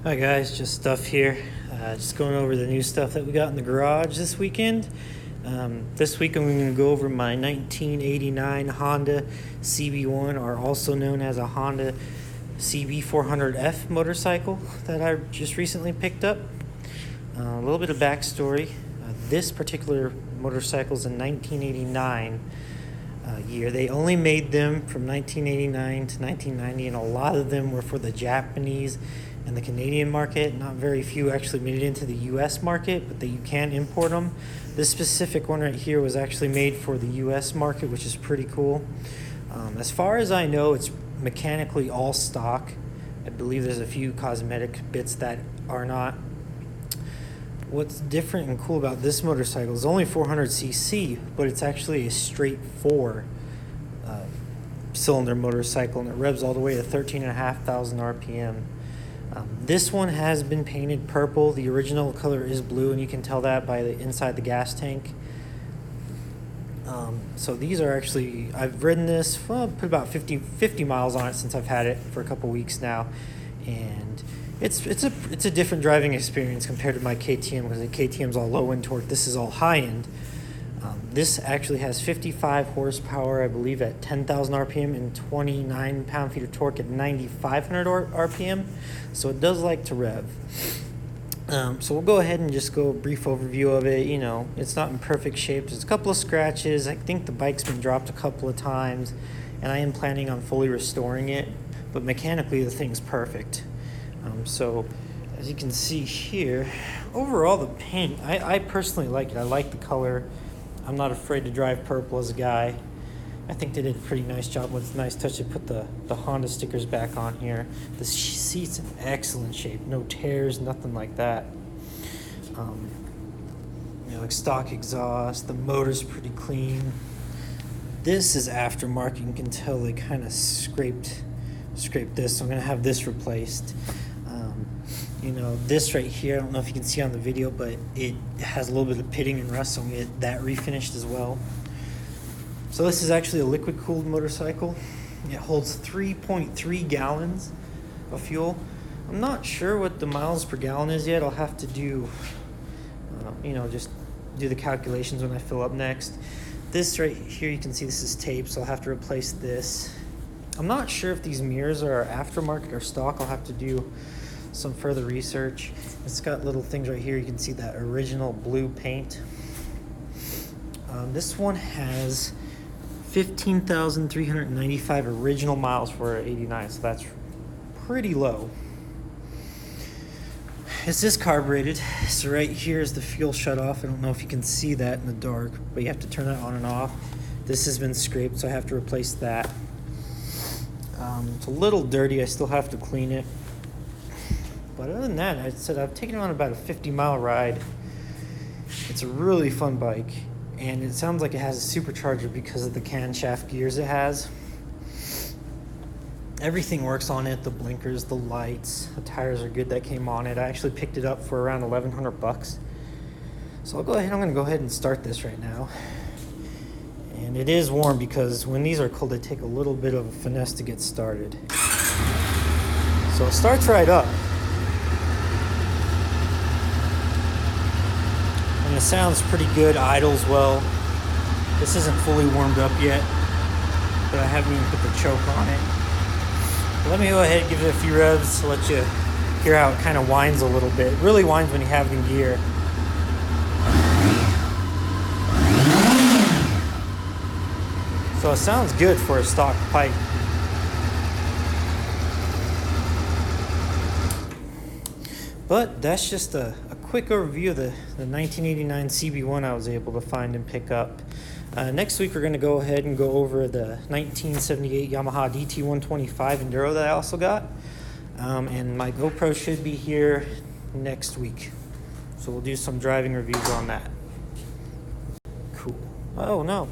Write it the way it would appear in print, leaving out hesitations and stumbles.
Hi guys, just stuff here. Just going over the new stuff that we got in the garage this weekend. This week I'm going to go over my 1989 Honda CB-1, or also known as a Honda CB-400F motorcycle that I just recently picked up. A little bit of backstory. This particular motorcycle is a 1989 year. They only made them from 1989 to 1990, and a lot of them were for the Japanese and the Canadian market. Not very few actually made it into the US market, but that you can import them. This specific one right here was actually made for the US market, which is pretty cool. As far as I know, it's mechanically all stock. I believe there's a few cosmetic bits that are not. What's different and cool about this motorcycle is only 400cc, but it's actually a straight 4-cylinder motorcycle, and it revs all the way to 13,500 RPM. This one has been painted purple. The original color is blue, and you can tell that by the inside the gas tank. So these are actually, I've ridden this, well, put about 50 miles on it since I've had it for a couple weeks now, and it's a different driving experience compared to my KTM, because the KTM's all low end torque. This is all high end. This actually has 55 horsepower, I believe, at 10,000 RPM and 29 pound-feet of torque at 9,500 RPM. So it does like to rev. So we'll go ahead and just go a brief overview of it. You know, it's not in perfect shape. There's a couple of scratches. I think the bike's been dropped a couple of times, and I am planning on fully restoring it. But mechanically, the thing's perfect. So as you can see here, overall the paint, I personally like it. I like the color. I'm not afraid to drive purple as a guy. I think they did a pretty nice job. With a nice touch, they put the Honda stickers back on here. The seat's in excellent shape. No tears, nothing like that. Like stock exhaust. The motor's pretty clean. This is aftermarket. You can tell they kind of scraped this, so I'm going to have this replaced. This right here, I don't know if you can see on the video, but it has a little bit of pitting and rust, so I'm going to get that refinished as well. So this is actually a liquid-cooled motorcycle. It holds 3.3 gallons of fuel. I'm not sure what the miles per gallon is yet. I'll have to do, just do the calculations when I fill up next. This right here, you can see this is tape, so I'll have to replace this. I'm not sure if these mirrors are aftermarket or stock. I'll have to do some further research. It's got little things right here. You can see that original blue paint. This one has 15,395 original miles for 89, so that's pretty low. It's this carbureted, so right here is the fuel shut off. I don't know if you can see that in the dark, but you have to turn that on and off. This has been scraped, so I have to replace that. It's a little dirty. I still have to clean it. But other than that, I've taken it on about a 50-mile ride. It's a really fun bike, and it sounds like it has a supercharger because of the camshaft gears it has. Everything works on it, the blinkers, the lights, the tires are good that came on it. I actually picked it up for around $1,100. So I'm going to go ahead and start this right now. And it is warm because when these are cold, they take a little bit of finesse to get started. So it starts right up. And it sounds pretty good, idles well. This isn't fully warmed up yet, but I haven't even put the choke on it. But let me go ahead and give it a few revs to let you hear how it kind of whines a little bit. It really whines when you have it in gear. So it sounds good for a stock pipe. But that's just a quick overview of the 1989 CB-1 I was able to find and pick up. Next week we're going to go ahead and go over the 1978 Yamaha DT125 Enduro that I also got. And my GoPro should be here next week. So we'll do some driving reviews on that. Cool. Oh no.